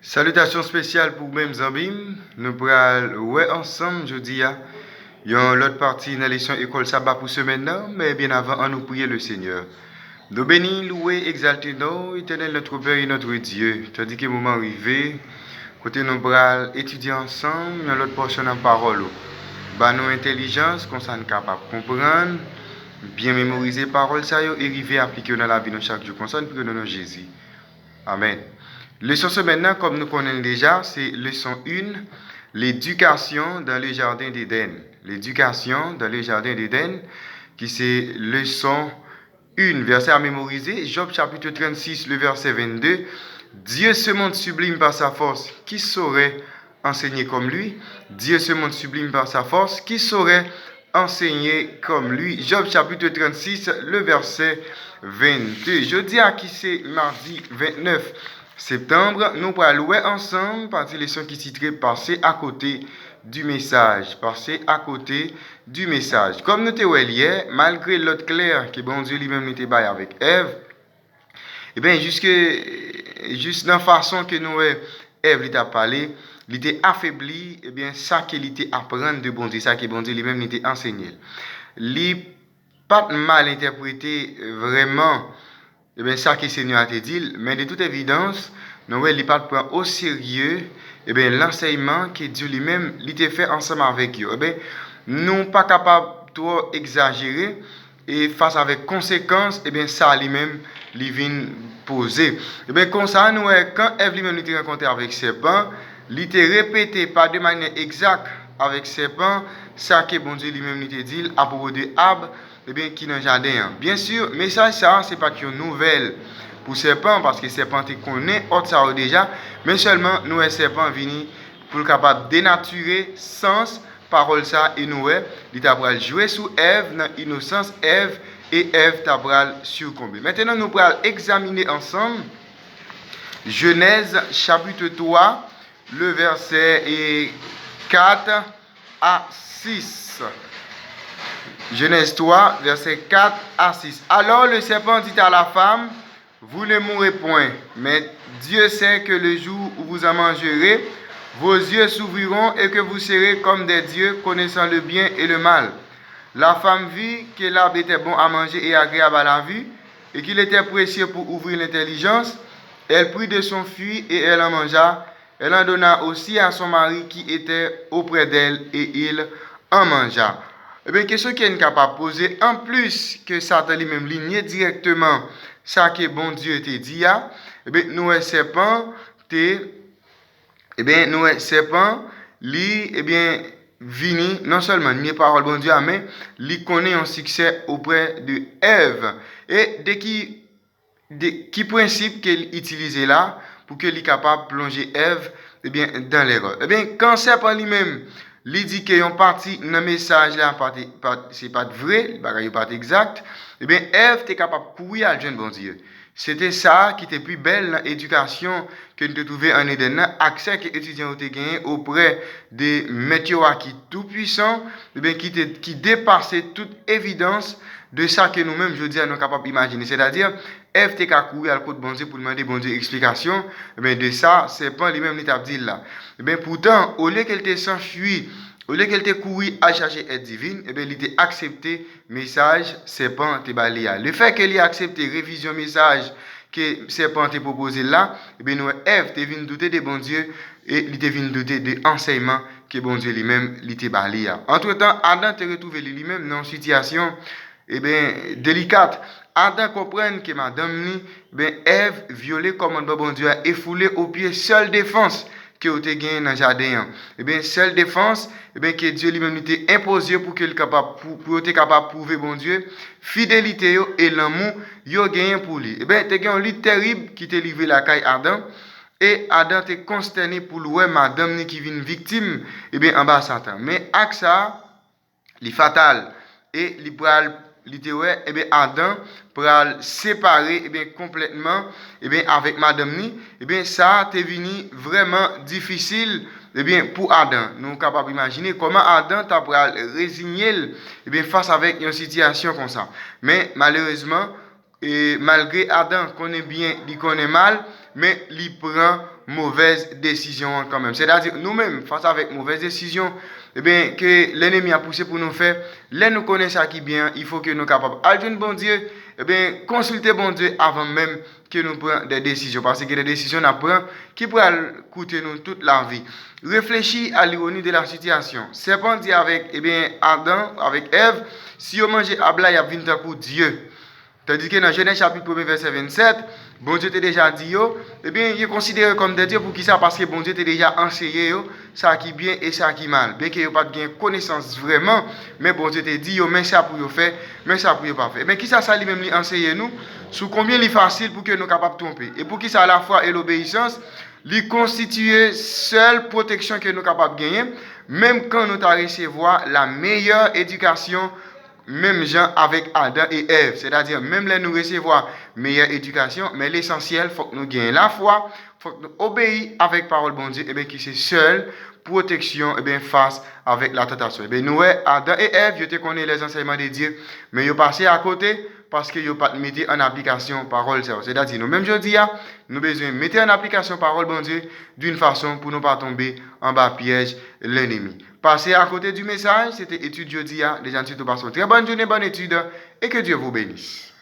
Salutations spéciales pour même Zambim. Nous pourrons ouais ensemble jeudi a. Yon l'autre partie dans l'élection école sabbat pour semaine là, mais bien avant on nous prier le Seigneur. Nous bénis, louer, exalter nous, éternel notre Père et notre Dieu. Tandis que le moment arrivé, côté nous pourrons étudier ensemble dans l'autre portion en parole. Bah nous intelligence qu'on soit capable de comprendre, bien mémoriser parole ça et arriver à appliquer dans la vie de chaque jour. Qu'on soit pour nous Jésus. Amen. Leçon ce maintenant, comme nous connaissons déjà, c'est leçon 1, l'éducation dans le jardin d'Éden. L'éducation dans le jardin d'Éden, qui c'est leçon 1, verset à mémoriser. Job chapitre 36, le verset 22. Dieu se montre sublime par sa force, qui saurait enseigner comme lui? Dieu se montre sublime par sa force, qui saurait enseigner comme lui? Job chapitre 36, le verset 22. Je dis à qui c'est mardi 29 septembre, nous allons louer ensemble partie leçon qui titrée Passer à côté du message. Passer à côté du message. Comme nous t'avons hier, malgré l'autre clair que bon Dieu lui-même était bail avec Ève, et bien juste dans la façon que nous Ève lui a parlé, il était affaibli, et bien ça qu'il était apprendre de bon Dieu, ça que bon Dieu lui-même était enseigné. Il pas mal interprété vraiment et bien ça que le Seigneur a dit, mais de toute évidence, nous ne pas prendre au sérieux et bien l'enseignement que Dieu lui-même l'a fait ensemble avec eux. Et bien nous pas capable trop exagérer et face avec conséquences et bien ça lui-même lui vient poser. Et bien comme ça nous quand Ève lui-même était rencontré avec serpent, il était répété pas de manière exacte avec serpent ça que bon Dieu lui-même lui dit à propos de Ab et bien qui dans le jardin. Bien sûr, message ça c'est pas une nouvelle pour serpent parce que serpent te connaît autre ça déjà, mais seulement nous serpent vini pour capable dénaturer sens parole ça et nous il t'a jouer sous Ève dans innocence Ève et Ève t'a succomber. Maintenant nous allons examiner ensemble Genèse chapitre 3 le verset 4 à 6. Genèse 3, verset 4 à 6. Alors le serpent dit à la femme, vous ne mourrez point, mais Dieu sait que le jour où vous en mangerez, vos yeux s'ouvriront et que vous serez comme des dieux, connaissant le bien et le mal. La femme vit que l'arbre était bon à manger et agréable à la vue, et qu'il était précieux pour ouvrir l'intelligence. Elle prit de son fruit et elle en mangea. Elle en donna aussi à son mari qui était auprès d'elle, et il en mangea. Eh bien, question qui est capable de poser, en plus que Satan lui-même ligne directement ça que bon Dieu te dit, eh bien, nous serpent, vini, non seulement ni parole bon Dieu, mais lui connaît un succès auprès de Ève. Et qui principe qu'elle utilisait là pour qu'elle soit capable de plonger Ève dans l'erreur. Eh bien, quand serpent lui-même, il dit qu'il y a une partie dans le message là, c'est pas vrai, c'est pas exact, eh bien, Ève était capable de courir à jeune bon Dieu. C'était ça qui était plus belle dans l'éducation que nous trouvions en Éden, accès que les étudiants ont gagné auprès des maîtres qui tout puissants, qui dépassaient toute évidence de ça que nous-mêmes, je dis, nous sommes capables d'imaginer. C'est-à-dire, Ève était capable de courir à côté de bon Dieu pour demander bon Dieu explication, de ça, c'est pas lui-même qui t'a dit là. Pourtant, au lieu qu'elle te s'enfuit, au lieu qu'elle te courir à chercher aide divine, il était accepté message serpent te balia. Le fait qu'elle ait accepté révision message que serpent te proposé là, nous Ève te vient douter de bon Dieu et il te vient douter de l'enseignement que bon Dieu lui-même te balia. Entre-temps, Adam te retrouvé lui-même dans une situation délicate. Adam comprend que madame Ève violé commandement bon Dieu et foulé au pied seule défense que vous avez gagné dans le jardin. Seule défense, que Dieu lui-même t'a imposé pour qu'il soit capable de prouver, bon Dieu, fidélité et l'amour, il a gagné pour lui. Tu as gagné un lit terrible qui t'a livré la caille Adam. Et Adam t'a consterné pour louer madame qui vient victime, en bas Satan. Mais avec ça, il est fatal. Et Adam pour séparer complètement avec madame ni ça t'est venu vraiment difficile pour Adam. Nous sommes capables d'imaginer comment Adam t'a résigné face avec une situation comme ça. Mais malheureusement, malgré Adam connaît bien, il connaît mal, mais il prend mauvaise décision quand même. C'est-à-dire, nous-mêmes, face avec mauvaise décision, eh bien, que l'ennemi a poussé pour nous faire, là, nous connaissons ça qui bien, il faut que nous soyons capables. Aller bon Dieu, eh bien, consulter bon Dieu avant même que nous prenions des décisions. Parce que des décisions nous prenons qui pourraient coûter nous toute la vie. Réfléchis à l'ironie de la situation. Serpent dit avec, eh bien, Adam, avec Ève, si vous mangez à bla, il y a 20 ans pour Dieu. Tandis que dans Genèse chapitre 1 verset 27, bon Dieu t'a déjà dit, eh bien, il est considéré comme des dieux pour qui ça? Parce que bon Dieu t'a déjà enseigné ça qui est bien et ça qui est mal. Bien qu'il n'y ait pas de connaissance vraiment, mais bon Dieu t'a dit, mais ça pour faire, mais ça pour pas faire. Mais qui ça lui-même lui enseigner nous? Sous combien il est facile pour que nous soyons capables de tromper? Et pour qui ça à la foi et l'obéissance, lui constituer seule protection que nous sommes capables de gagner, même quand nous avons recevoir la meilleure éducation. Même gens avec Adam et Ève, c'est-à-dire même là nous recevoir meilleure éducation, mais l'essentiel, il faut que nous gagnions la foi, il faut que nous obéissions avec parole bon Dieu, et bien qui c'est seule protection et bien face avec la tentation. Et bien nous, Adam et Ève, ils connaissent les enseignements de Dieu, mais ils passé à côté parce qu'ils n'ont pas mis en application parole. C'est-à-dire nous même je dis, nous besoin de mettre en application parole bon Dieu d'une façon pour ne pas tomber en bas piège l'ennemi. Passez à côté du message, c'était étude jeudi. Les gens, passez une très bonne journée, bonne étude et que Dieu vous bénisse.